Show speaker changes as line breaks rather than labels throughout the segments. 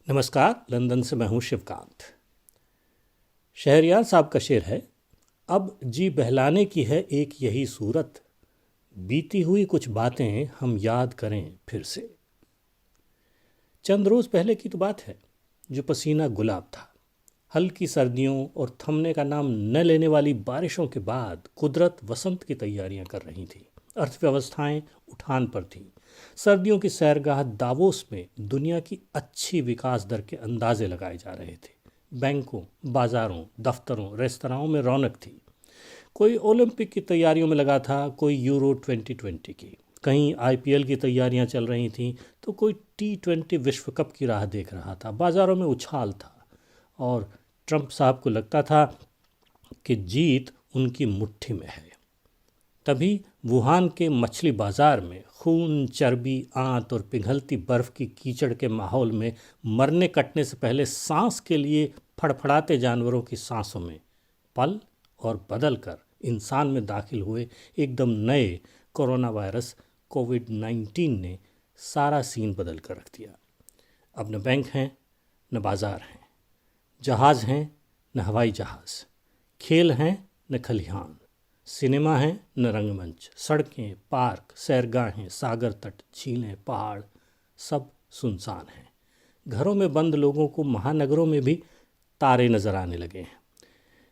नमस्कार। लंदन से मैं हूँ शिवकांत। शहरयार साहब का शेर है, अब जी बहलाने की है एक यही सूरत, बीती हुई कुछ बातें हम याद करें फिर से। चंद रोज़ पहले की तो बात है, जो पसीना गुलाब था। हल्की सर्दियों और थमने का नाम न लेने वाली बारिशों के बाद कुदरत वसंत की तैयारियां कर रही थी। अर्थव्यवस्थाएं उठान पर थीं। सर्दियों की सैरगाह दावोस में दुनिया की अच्छी विकास दर के अंदाजे लगाए जा रहे थे। बैंकों, बाजारों, दफ्तरों, रेस्तराओं में रौनक थी। कोई ओलंपिक की तैयारियों में लगा था, कोई यूरो 2020 की, कहीं आईपीएल की तैयारियां चल रही थीं, तो कोई T20 विश्व कप की राह देख रहा था। बाजारों में उछाल था और ट्रंप साहब को लगता था कि जीत उनकी मुट्ठी में है। तभी वुहान के मछली बाजार में खून, चर्बी, आंत और पिघलती बर्फ की कीचड़ के माहौल में मरने कटने से पहले सांस के लिए फड़फड़ाते जानवरों की सांसों में पल और बदल कर इंसान में दाखिल हुए एकदम नए कोरोना वायरस कोविड-19 ने सारा सीन बदल कर रख दिया। अब न बैंक हैं, न बाजार हैं, जहाज़ हैं न हवाई जहाज़, खेल हैं न खलिहान, सिनेमा है न रंगमंच, सड़कें, पार्क, सैरगाहें, सागर तट, झीलें, पहाड़ सब सुनसान हैं। घरों में बंद लोगों को महानगरों में भी तारे नजर आने लगे हैं।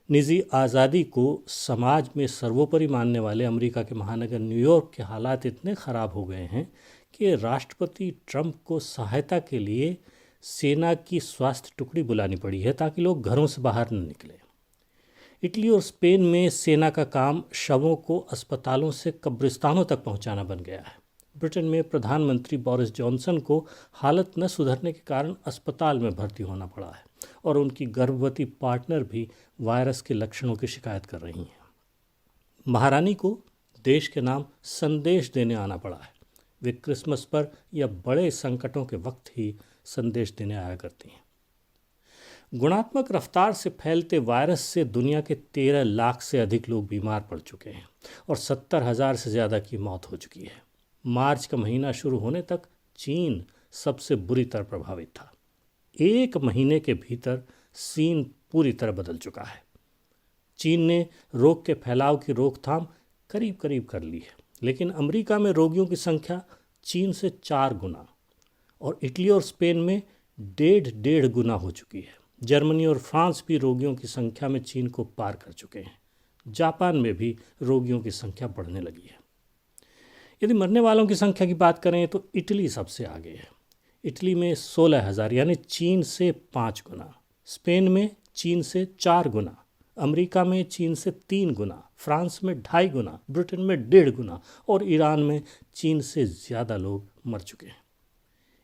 निजी आज़ादी को समाज में सर्वोपरि मानने वाले अमेरिका के महानगर न्यूयॉर्क के हालात इतने ख़राब हो गए हैं कि राष्ट्रपति ट्रंप को सहायता के लिए सेना की स्वास्थ्य टुकड़ी बुलानी पड़ी है ताकि लोग घरों से बाहर न निकलें। इटली और स्पेन में सेना का काम शवों को अस्पतालों से कब्रिस्तानों तक पहुंचाना बन गया है। ब्रिटेन में प्रधानमंत्री बोरिस जॉनसन को हालत न सुधरने के कारण अस्पताल में भर्ती होना पड़ा है और उनकी गर्भवती पार्टनर भी वायरस के लक्षणों की शिकायत कर रही हैं। महारानी को देश के नाम संदेश देने आना पड़ा है। वे क्रिसमस पर या बड़े संकटों के वक्त ही संदेश देने आया करती हैं। गुणात्मक रफ्तार से फैलते वायरस से दुनिया के 13 लाख से अधिक लोग बीमार पड़ चुके हैं और 70,000 से ज़्यादा की मौत हो चुकी है। मार्च का महीना शुरू होने तक चीन सबसे बुरी तरह प्रभावित था। एक महीने के भीतर सीन पूरी तरह बदल चुका है। चीन ने रोग के फैलाव की रोकथाम करीब करीब कर ली है, लेकिन अमेरिका में रोगियों की संख्या चीन से 4 गुना और इटली और स्पेन में डेढ़ गुना हो चुकी है। जर्मनी और फ्रांस भी रोगियों की संख्या में चीन को पार कर चुके हैं। जापान में भी रोगियों की संख्या बढ़ने लगी है। यदि मरने वालों की संख्या की बात करें तो इटली सबसे आगे है। इटली में 16,000 यानी चीन से 5 गुना, स्पेन में चीन से 4 गुना, अमेरिका में चीन से 3 गुना, फ्रांस में 2.5 गुना, ब्रिटेन में 1.5 गुना और ईरान में चीन से ज़्यादा लोग मर चुके हैं।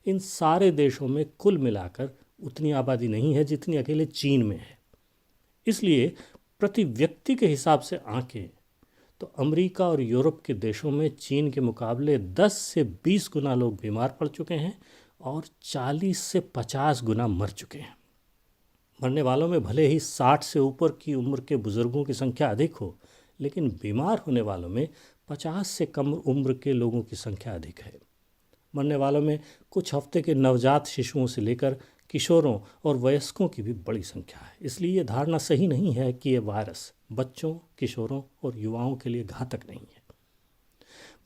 इन सारे देशों में कुल मिलाकर उतनी आबादी नहीं है जितनी अकेले चीन में है। इसलिए प्रति व्यक्ति के हिसाब से आंकें तो अमेरिका और यूरोप के देशों में चीन के मुकाबले 10 से 20 गुना लोग बीमार पड़ चुके हैं और 40 से 50 गुना मर चुके हैं। मरने वालों में भले ही 60 से ऊपर की उम्र के बुजुर्गों की संख्या अधिक हो, लेकिन बीमार होने वालों में 50 से कम उम्र के लोगों की संख्या अधिक है। मरने वालों में कुछ हफ्ते के नवजात शिशुओं से लेकर किशोरों और वयस्कों की भी बड़ी संख्या है। इसलिए ये धारणा सही नहीं है कि ये वायरस बच्चों, किशोरों और युवाओं के लिए घातक नहीं है।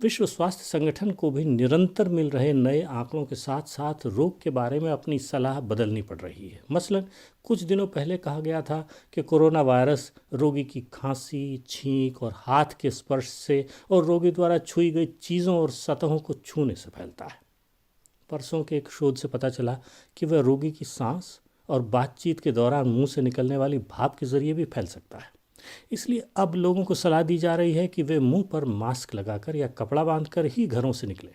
विश्व स्वास्थ्य संगठन को भी निरंतर मिल रहे नए आंकड़ों के साथ साथ रोग के बारे में अपनी सलाह बदलनी पड़ रही है। मसलन कुछ दिनों पहले कहा गया था कि कोरोना वायरस रोगी की खांसी, छींक और हाथ के स्पर्श से और रोगी द्वारा छुई गई चीज़ों और सतहों को छूने से फैलता है। परसों के एक शोध से पता चला कि वह रोगी की सांस और बातचीत के दौरान मुंह से निकलने वाली भाप के जरिए भी फैल सकता है। इसलिए अब लोगों को सलाह दी जा रही है कि वे मुंह पर मास्क लगाकर या कपड़ा बांधकर ही घरों से निकलें।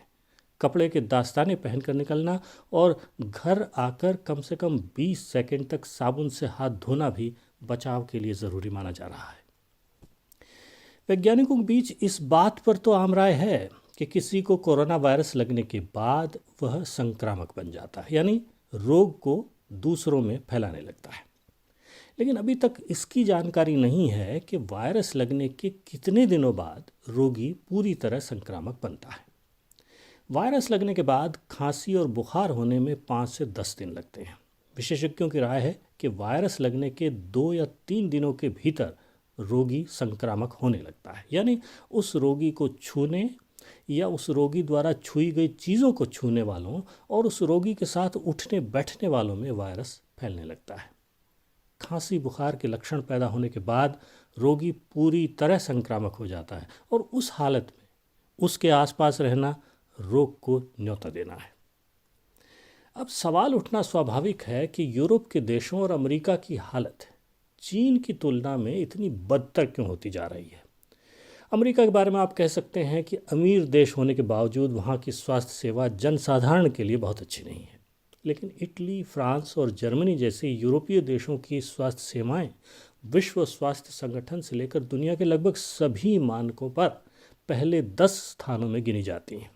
कपड़े के दास्ताने पहनकर निकलना और घर आकर कम से कम 20 सेकंड तक साबुन से हाथ धोना भी बचाव के लिए ज़रूरी माना जा रहा है। वैज्ञानिकों के बीच इस बात पर तो आम राय है कि किसी को कोरोना वायरस लगने के बाद वह संक्रामक बन जाता है, यानी रोग को दूसरों में फैलाने लगता है। लेकिन अभी तक इसकी जानकारी नहीं है कि वायरस लगने के कितने दिनों बाद रोगी पूरी तरह संक्रामक बनता है। वायरस लगने के बाद खांसी और बुखार होने में 5 से 10 दिन लगते हैं। विशेषज्ञों की राय है कि वायरस लगने के 2 या 3 दिनों के भीतर रोगी संक्रामक होने लगता है, यानी उस रोगी को छूने या उस रोगी द्वारा छुई गई चीज़ों को छूने वालों और उस रोगी के साथ उठने बैठने वालों में वायरस फैलने लगता है। खांसी बुखार के लक्षण पैदा होने के बाद रोगी पूरी तरह संक्रामक हो जाता है और उस हालत में उसके आसपास रहना रोग को न्योता देना है। अब सवाल उठना स्वाभाविक है कि यूरोप के देशों और अमेरिका की हालत चीन की तुलना में इतनी बदतर क्यों होती जा रही है। अमेरिका के बारे में आप कह सकते हैं कि अमीर देश होने के बावजूद वहाँ की स्वास्थ्य सेवा जनसाधारण के लिए बहुत अच्छी नहीं है, लेकिन इटली, फ्रांस और जर्मनी जैसे यूरोपीय देशों की स्वास्थ्य सेवाएं विश्व स्वास्थ्य संगठन से लेकर दुनिया के लगभग सभी मानकों पर पहले 10 स्थानों में गिनी जाती हैं।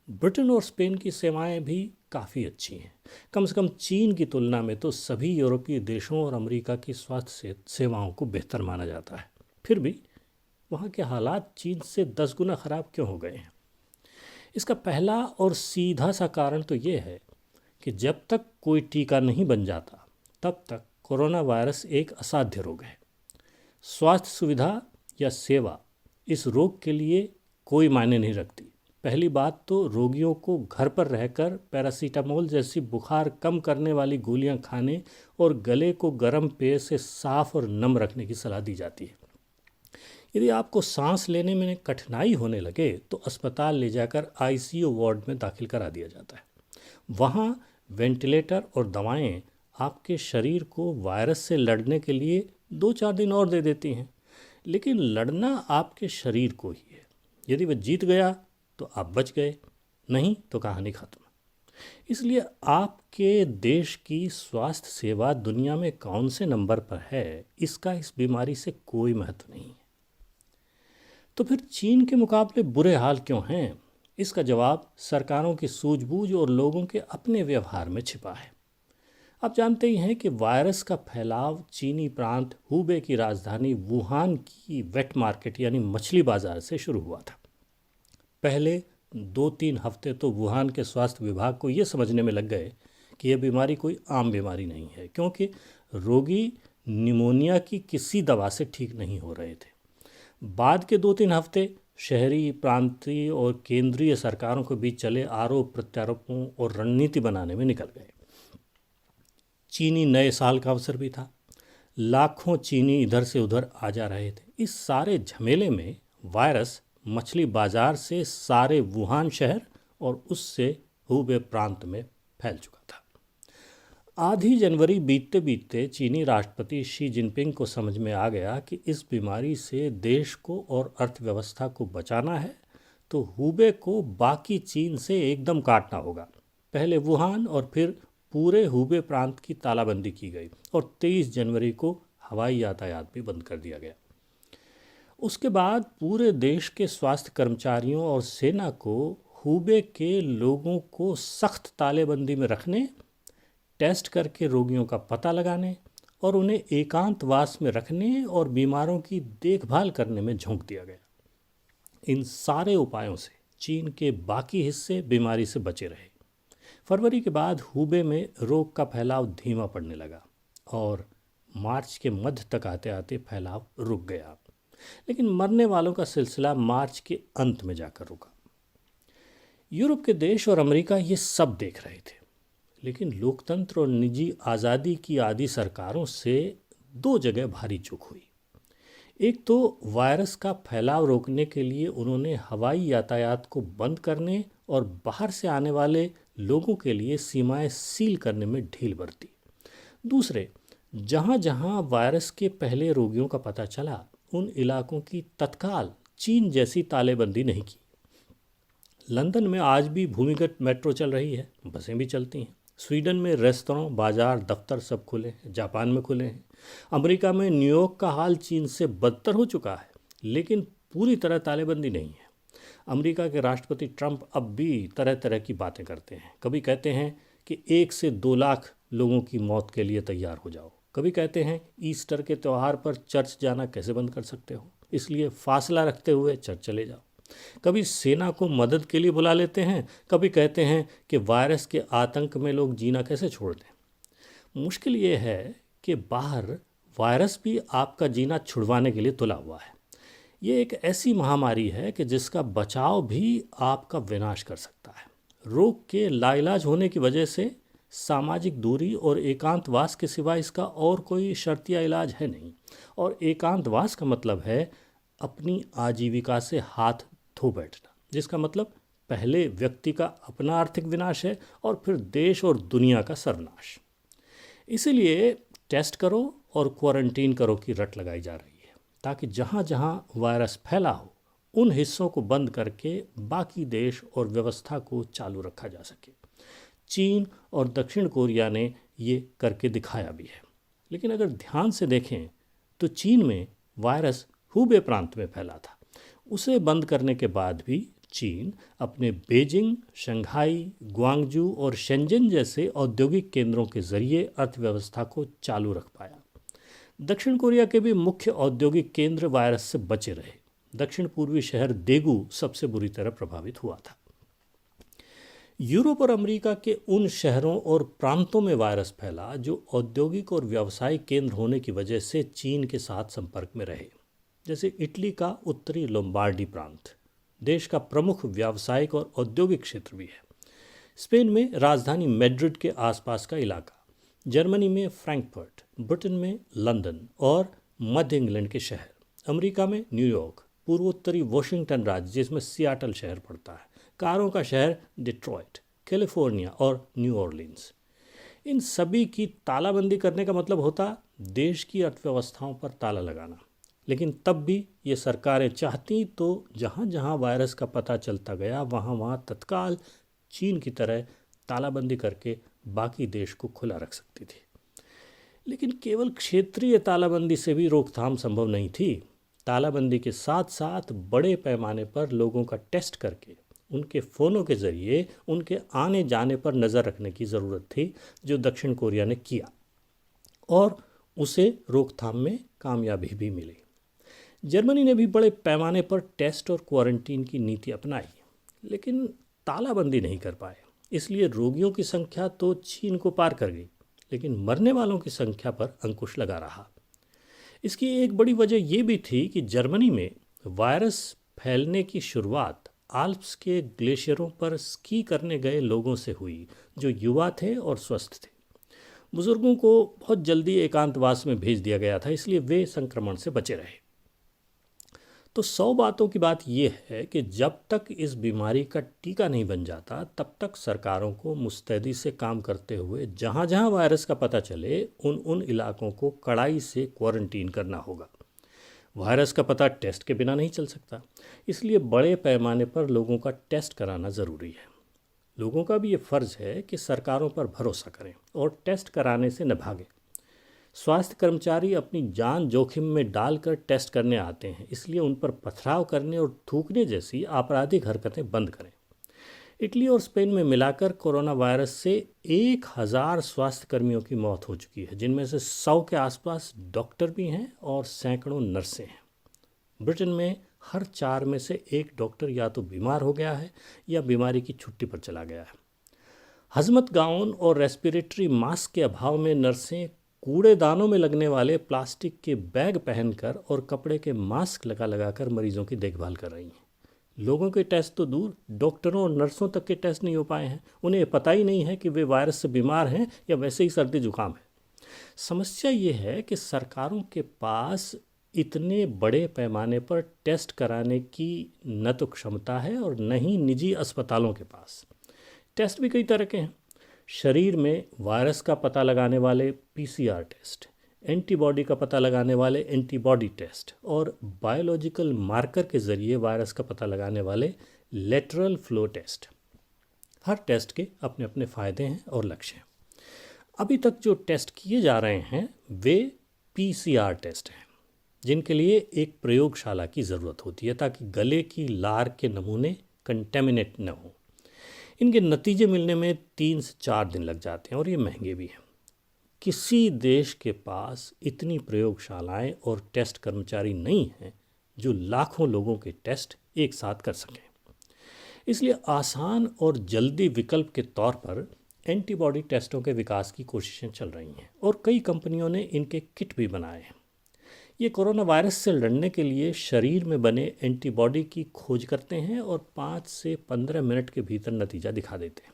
ब्रिटेन और स्पेन की सेवाएं भी काफ़ी अच्छी हैं। कम से कम चीन की तुलना में तो सभी यूरोपीय देशों और अमेरिका की स्वास्थ्य सेवाओं को बेहतर माना जाता है। फिर भी वहाँ के हालात चीन से 10 गुना ख़राब क्यों हो गए हैं? इसका पहला और सीधा सा कारण तो ये है कि जब तक कोई टीका नहीं बन जाता तब तक कोरोना वायरस एक असाध्य रोग है। स्वास्थ्य सुविधा या सेवा इस रोग के लिए कोई मायने नहीं रखती। पहली बात तो रोगियों को घर पर रहकर पैरासीटामोल जैसी बुखार कम करने वाली गोलियां खाने और गले को गर्म पेय से साफ और नम रखने की सलाह दी जाती है। यदि आपको सांस लेने में कठिनाई होने लगे तो अस्पताल ले जाकर आईसीयू वार्ड में दाखिल करा दिया जाता है। वहाँ वेंटिलेटर और दवाएं आपके शरीर को वायरस से लड़ने के लिए 2-4 दिन और दे देती हैं, लेकिन लड़ना आपके शरीर को ही है। यदि वह जीत गया तो आप बच गए, नहीं तो कहानी खत्म। इसलिए आपके देश की स्वास्थ्य सेवा दुनिया में कौन से नंबर पर है, इसका इस बीमारी से कोई महत्व नहीं है। तो फिर चीन के मुकाबले बुरे हाल क्यों हैं? इसका जवाब सरकारों की सूझबूझ और लोगों के अपने व्यवहार में छिपा है। आप जानते ही हैं कि वायरस का फैलाव चीनी प्रांत हुबे की राजधानी वुहान की वेट मार्केट यानी मछली बाजार से शुरू हुआ था। पहले 2-3 हफ्ते तो वुहान के स्वास्थ्य विभाग को ये समझने में लग गए कि यह बीमारी कोई आम बीमारी नहीं है, क्योंकि रोगी निमोनिया की किसी दवा से ठीक नहीं हो रहे थे। बाद के 2-3 हफ्ते शहरी, प्रांतीय और केंद्रीय सरकारों के बीच चले आरोप प्रत्यारोपों और रणनीति बनाने में निकल गए। चीनी नए साल का अवसर भी था। लाखों चीनी इधर से उधर आ जा रहे थे। इस सारे झमेले में वायरस मछली बाजार से सारे वुहान शहर और उससे हुबे प्रांत में फैल चुका था। आधी जनवरी बीतते बीतते चीनी राष्ट्रपति शी जिनपिंग को समझ में आ गया कि इस बीमारी से देश को और अर्थव्यवस्था को बचाना है तो हुबे को बाकी चीन से एकदम काटना होगा। पहले वुहान और फिर पूरे हुबे प्रांत की तालाबंदी की गई और 23 जनवरी को हवाई यातायात भी बंद कर दिया गया। उसके बाद पूरे देश के स्वास्थ्य कर्मचारियों और सेना को हुबे के लोगों को सख्त तालेबंदी में रखने, टेस्ट करके रोगियों का पता लगाने और उन्हें एकांतवास में रखने और बीमारों की देखभाल करने में झोंक दिया गया। इन सारे उपायों से चीन के बाकी हिस्से बीमारी से बचे रहे। फरवरी के बाद हुबे में रोग का फैलाव धीमा पड़ने लगा और मार्च के मध्य तक आते आते फैलाव रुक गया, लेकिन मरने वालों का सिलसिला मार्च के अंत में जाकर रुका। यूरोप के देश और अमेरिका ये सब देख रहे थे, लेकिन लोकतंत्र और निजी आज़ादी की आदि सरकारों से 2 जगह भारी चूक हुई। एक तो वायरस का फैलाव रोकने के लिए उन्होंने हवाई यातायात को बंद करने और बाहर से आने वाले लोगों के लिए सीमाएं सील करने में ढील बरती। दूसरे, जहां जहां वायरस के पहले रोगियों का पता चला उन इलाकों की तत्काल चीन जैसी तालेबंदी नहीं की। लंदन में आज भी भूमिगत मेट्रो चल रही है, बसें भी चलती हैं। स्वीडन में रेस्तरां, बाजार, दफ्तर सब खुले हैं। जापान में खुले हैं। अमेरिका में न्यूयॉर्क का हाल चीन से बदतर हो चुका है, लेकिन पूरी तरह तालेबंदी नहीं है। अमेरिका के राष्ट्रपति ट्रंप अब भी तरह तरह की बातें करते हैं। कभी कहते हैं कि 1 से 2 लाख लोगों की मौत के लिए तैयार हो जाओ। कभी कहते हैं ईस्टर के त्यौहार पर चर्च जाना कैसे बंद कर सकते हो, इसलिए फासला रखते हुए चर्च चले जाओ। कभी सेना को मदद के लिए बुला लेते हैं, कभी कहते हैं कि वायरस के आतंक में लोग जीना कैसे छोड़ दें। मुश्किल ये है कि बाहर वायरस भी आपका जीना छुड़वाने के लिए तुला हुआ है। ये एक ऐसी महामारी है कि जिसका बचाव भी आपका विनाश कर सकता है। रोग के लाइलाज होने की वजह से सामाजिक दूरी और एकांतवास के सिवा इसका और कोई शर्तिया इलाज है नहीं। और एकांतवास का मतलब है अपनी आजीविका से हाथ धो बैठना, जिसका मतलब पहले व्यक्ति का अपना आर्थिक विनाश है और फिर देश और दुनिया का सर्वनाश। इसीलिए टेस्ट करो और क्वारंटीन करो की रट लगाई जा रही है, ताकि जहाँ जहाँ वायरस फैला हो उन हिस्सों को बंद करके बाकी देश और व्यवस्था को चालू रखा जा सके। चीन और दक्षिण कोरिया ने ये करके दिखाया भी है। लेकिन अगर ध्यान से देखें तो चीन में वायरस हुबे प्रांत में फैला था। उसे बंद करने के बाद भी चीन अपने बीजिंग, शंघाई, ग्वांगजू और शेंजन जैसे औद्योगिक केंद्रों के जरिए अर्थव्यवस्था को चालू रख पाया। दक्षिण कोरिया के भी मुख्य औद्योगिक केंद्र वायरस से बचे रहे। दक्षिण पूर्वी शहर देगू सबसे बुरी तरह प्रभावित हुआ था। यूरोप और अमेरिका के उन शहरों और प्रांतों में वायरस फैला जो औद्योगिक और व्यावसायिक केंद्र होने की वजह से चीन के साथ संपर्क में रहे, जैसे इटली का उत्तरी लोम्बार्डी प्रांत देश का प्रमुख व्यावसायिक और औद्योगिक क्षेत्र भी है। स्पेन में राजधानी मैड्रिड के आसपास का इलाका, जर्मनी में फ्रैंकफर्ट, ब्रिटेन में लंदन और मध्य इंग्लैंड के शहर, अमेरिका में न्यूयॉर्क, पूर्वोत्तरी वॉशिंगटन राज्य जिसमें सियाटल शहर पड़ता है, कारों का शहर डिट्रॉइट, कैलिफोर्निया और न्यू ऑरलिन्स। इन सभी की तालाबंदी करने का मतलब होता देश की अर्थव्यवस्थाओं पर ताला लगाना। लेकिन तब भी ये सरकारें चाहती तो जहाँ जहाँ वायरस का पता चलता गया वहाँ वहाँ तत्काल चीन की तरह तालाबंदी करके बाकी देश को खुला रख सकती थी। लेकिन केवल क्षेत्रीय तालाबंदी से भी रोकथाम संभव नहीं थी। तालाबंदी के साथ साथ बड़े पैमाने पर लोगों का टेस्ट करके उनके फ़ोनों के ज़रिए उनके आने जाने पर नज़र रखने की ज़रूरत थी, जो दक्षिण कोरिया ने किया और उसे रोकथाम में कामयाबी भी मिली। जर्मनी ने भी बड़े पैमाने पर टेस्ट और क्वारंटीन की नीति अपनाई, लेकिन तालाबंदी नहीं कर पाए। इसलिए रोगियों की संख्या तो चीन को पार कर गई, लेकिन मरने वालों की संख्या पर अंकुश लगा रहा। इसकी एक बड़ी वजह यह भी थी कि जर्मनी में वायरस फैलने की शुरुआत आल्प्स के ग्लेशियरों पर स्की करने गए लोगों से हुई, जो युवा थे और स्वस्थ थे। बुजुर्गों को बहुत जल्दी एकांतवास में भेज दिया गया था, इसलिए वे संक्रमण से बचे रहे। तो 100 बातों की बात यह है कि जब तक इस बीमारी का टीका नहीं बन जाता तब तक सरकारों को मुस्तैदी से काम करते हुए जहाँ जहाँ वायरस का पता चले उन इलाकों को कड़ाई से क्वारंटीन करना होगा। वायरस का पता टेस्ट के बिना नहीं चल सकता, इसलिए बड़े पैमाने पर लोगों का टेस्ट कराना ज़रूरी है। लोगों का भी ये फ़र्ज़ है कि सरकारों पर भरोसा करें और टेस्ट कराने से न भागें। स्वास्थ्य कर्मचारी अपनी जान जोखिम में डालकर टेस्ट करने आते हैं, इसलिए उन पर पथराव करने और थूकने जैसी आपराधिक हरकतें बंद करें। इटली और स्पेन में मिलाकर कोरोना वायरस से 1000 स्वास्थ्य कर्मियों की मौत हो चुकी है, जिनमें से 100 के आसपास डॉक्टर भी हैं और सैकड़ों नर्सें हैं। ब्रिटेन में हर 4 में से 1 डॉक्टर या तो बीमार हो गया है या बीमारी की छुट्टी पर चला गया है। हजमत गाउन और रेस्पिरेटरी मास्क के अभाव में नर्सें कूड़ेदानों में लगने वाले प्लास्टिक के बैग पहनकर और कपड़े के मास्क लगा कर मरीजों की देखभाल कर रही हैं। लोगों के टेस्ट तो दूर, डॉक्टरों और नर्सों तक के टेस्ट नहीं हो पाए हैं। उन्हें पता ही नहीं है कि वे वायरस से बीमार हैं या वैसे ही सर्दी जुकाम है। समस्या ये है कि सरकारों के पास इतने बड़े पैमाने पर टेस्ट कराने की न तो क्षमता है और न ही निजी अस्पतालों के पास। टेस्ट भी कई तरह के हैं। शरीर में वायरस का पता लगाने वाले PCR टेस्ट, एंटीबॉडी का पता लगाने वाले एंटीबॉडी टेस्ट और बायोलॉजिकल मार्कर के ज़रिए वायरस का पता लगाने वाले लेटरल फ्लो टेस्ट। हर टेस्ट के अपने अपने फ़ायदे हैं और लक्ष्य हैं। अभी तक जो टेस्ट किए जा रहे हैं वे PCR टेस्ट हैं, जिनके लिए एक प्रयोगशाला की ज़रूरत होती है ताकि गले की लार के नमूने कंटेमिनेट न हों। इनके नतीजे मिलने में 3 से 4 दिन लग जाते हैं और ये महंगे भी हैं। किसी देश के पास इतनी प्रयोगशालाएं और टेस्ट कर्मचारी नहीं हैं जो लाखों लोगों के टेस्ट एक साथ कर सकें। इसलिए आसान और जल्दी विकल्प के तौर पर एंटीबॉडी टेस्टों के विकास की कोशिशें चल रही हैं और कई कंपनियों ने इनके किट भी बनाए हैं। ये कोरोना वायरस से लड़ने के लिए शरीर में बने एंटीबॉडी की खोज करते हैं और 5 से 15 मिनट के भीतर नतीजा दिखा देते हैं।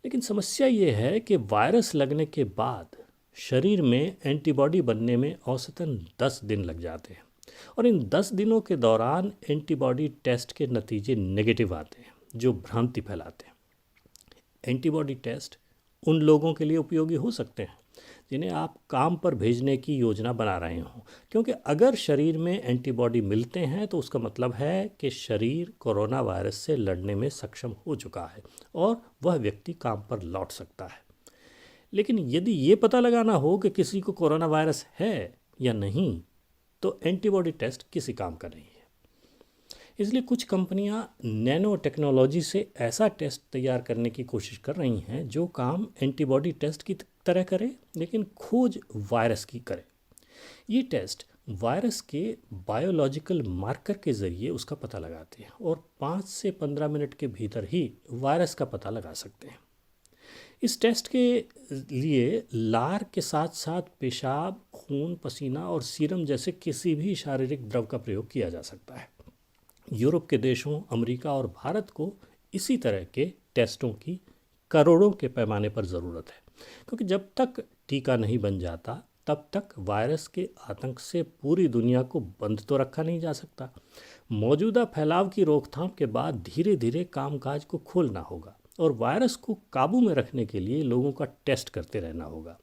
लेकिन समस्या ये है कि वायरस लगने के बाद शरीर में एंटीबॉडी बनने में औसतन 10 दिन लग जाते हैं और इन 10 दिनों के दौरान एंटीबॉडी टेस्ट के नतीजे नेगेटिव आते हैं, जो भ्रांति फैलाते हैं। एंटीबॉडी टेस्ट उन लोगों के लिए उपयोगी हो सकते हैं जिन्हें आप काम पर भेजने की योजना बना रहे हों, क्योंकि अगर शरीर में एंटीबॉडी मिलते हैं तो उसका मतलब है कि शरीर कोरोना वायरस से लड़ने में सक्षम हो चुका है और वह व्यक्ति काम पर लौट सकता है। लेकिन यदि ये पता लगाना हो कि किसी को कोरोना वायरस है या नहीं, तो एंटीबॉडी टेस्ट किसी काम का नहीं है। इसलिए कुछ कंपनियां नैनो टेक्नोलॉजी से ऐसा टेस्ट तैयार करने की कोशिश कर रही हैं जो काम एंटीबॉडी टेस्ट की तरह करे, लेकिन खोज वायरस की करे। ये टेस्ट वायरस के बायोलॉजिकल मार्कर के ज़रिए उसका पता लगाते हैं और 5 से 15 मिनट के भीतर ही वायरस का पता लगा सकते हैं। इस टेस्ट के लिए लार के साथ साथ पेशाब, खून, पसीना और सीरम जैसे किसी भी शारीरिक द्रव का प्रयोग किया जा सकता है। यूरोप के देशों, अमेरिका और भारत को इसी तरह के टेस्टों की करोड़ों के पैमाने पर ज़रूरत है, क्योंकि जब तक टीका नहीं बन जाता तब तक वायरस के आतंक से पूरी दुनिया को बंद तो रखा नहीं जा सकता। मौजूदा फैलाव की रोकथाम के बाद धीरे धीरे कामकाज को खोलना होगा और वायरस को काबू में रखने के लिए लोगों का टेस्ट करते रहना होगा।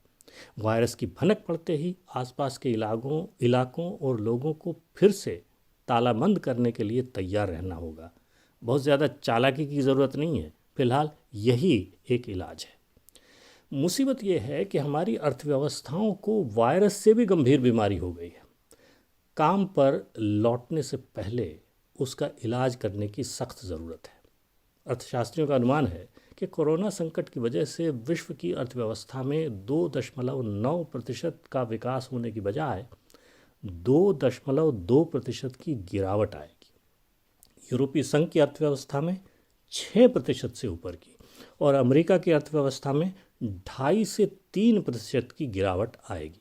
वायरस की भनक पड़ते ही आसपास के इलाकों और लोगों को फिर से तालाबंद करने के लिए तैयार रहना होगा। बहुत ज़्यादा चालाकी की ज़रूरत नहीं है, फिलहाल यही एक इलाज है। मुसीबत यह है कि हमारी अर्थव्यवस्थाओं को वायरस से भी गंभीर बीमारी हो गई है। काम पर लौटने से पहले उसका इलाज करने की सख्त ज़रूरत है। अर्थशास्त्रियों का अनुमान है कि कोरोना संकट की वजह से विश्व की अर्थव्यवस्था में 2.9% का विकास होने की बजाय 2.2% की गिरावट आएगी। यूरोपीय संघ की अर्थव्यवस्था में 6% से ऊपर की और अमेरिका की अर्थव्यवस्था में 2.5 से 3% की गिरावट आएगी।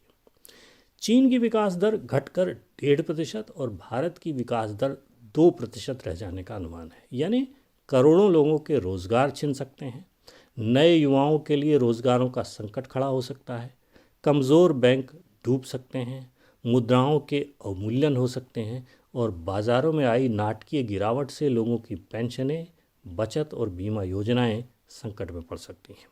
चीन की विकास दर घटकर 1.5% और भारत की विकास दर 2% रह जाने का अनुमान है। यानी करोड़ों लोगों के रोज़गार छिन सकते हैं। नए युवाओं के लिए रोज़गारों का संकट खड़ा हो सकता है। कमज़ोर बैंक डूब सकते हैं, मुद्राओं के अवमूल्यन हो सकते हैं और बाज़ारों में आई नाटकीय गिरावट से लोगों की पेंशनें, बचत और बीमा योजनाएं संकट में पड़ सकती हैं।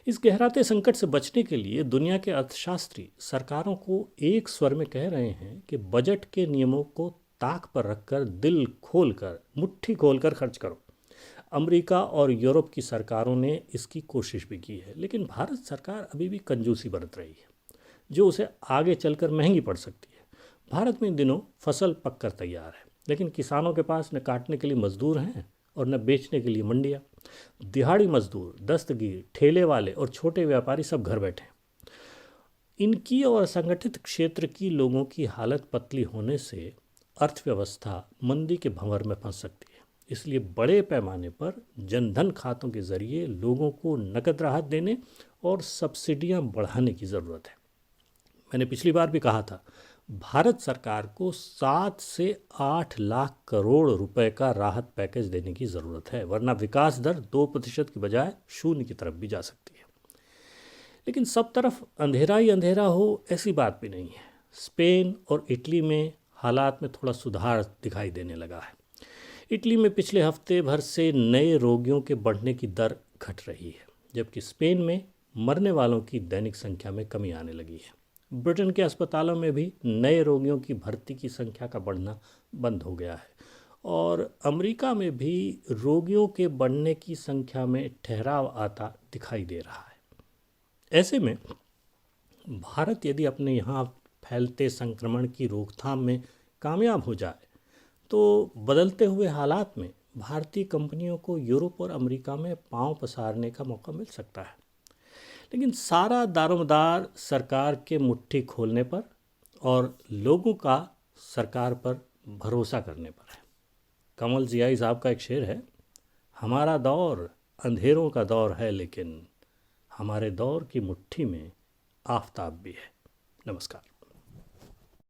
इस गहराते संकट से बचने के लिए दुनिया के अर्थशास्त्री सरकारों को एक स्वर में कह रहे हैं कि बजट के नियमों को ताक पर रखकर दिल खोलकर, मुट्ठी खोलकर खर्च करो। अमेरिका और यूरोप की सरकारों ने इसकी कोशिश भी की है, लेकिन भारत सरकार अभी भी कंजूसी बरत रही है, जो उसे आगे चलकर महंगी पड़ सकती है। भारत में इन दिनों फसल पककर तैयार है, लेकिन किसानों के पास न काटने के लिए मजदूर हैं और न बेचने के लिए मंडियाँ। दिहाड़ी मजदूर, दस्तगीर, ठेले वाले और छोटे व्यापारी सब घर बैठे हैं। इनकी और असंगठित क्षेत्र की लोगों की हालत पतली होने से अर्थव्यवस्था मंदी के भंवर में फंस सकती है। इसलिए बड़े पैमाने पर जनधन खातों के जरिए लोगों को नकद राहत देने और सब्सिडियां बढ़ाने की ज़रूरत है। मैंने पिछली बार भी कहा था, भारत सरकार को 7 से 8 लाख करोड़ रुपए का राहत पैकेज देने की ज़रूरत है, वरना विकास दर 2% की बजाय 0 की तरफ भी जा सकती है। लेकिन सब तरफ अंधेरा ही अंधेरा हो, ऐसी बात भी नहीं है। स्पेन और इटली में हालात में थोड़ा सुधार दिखाई देने लगा है। इटली में पिछले हफ्ते भर से नए रोगियों के बढ़ने की दर घट रही है, जबकि स्पेन में मरने वालों की दैनिक संख्या में कमी आने लगी है। ब्रिटेन के अस्पतालों में भी नए रोगियों की भर्ती की संख्या का बढ़ना बंद हो गया है और अमेरिका में भी रोगियों के बढ़ने की संख्या में ठहराव आता दिखाई दे रहा है। ऐसे में भारत यदि अपने यहाँ फैलते संक्रमण की रोकथाम में कामयाब हो जाए तो बदलते हुए हालात में भारतीय कंपनियों को यूरोप और अमेरिका में पांव पसारने का मौका मिल सकता है। लेकिन सारा दारोमदार सरकार के मुट्ठी खोलने पर और लोगों का सरकार पर भरोसा करने पर है। कमल जियाई साहब का एक शेर है, हमारा दौर अंधेरों का दौर है, लेकिन हमारे दौर की मुट्ठी में आफताब भी है। नमस्कार।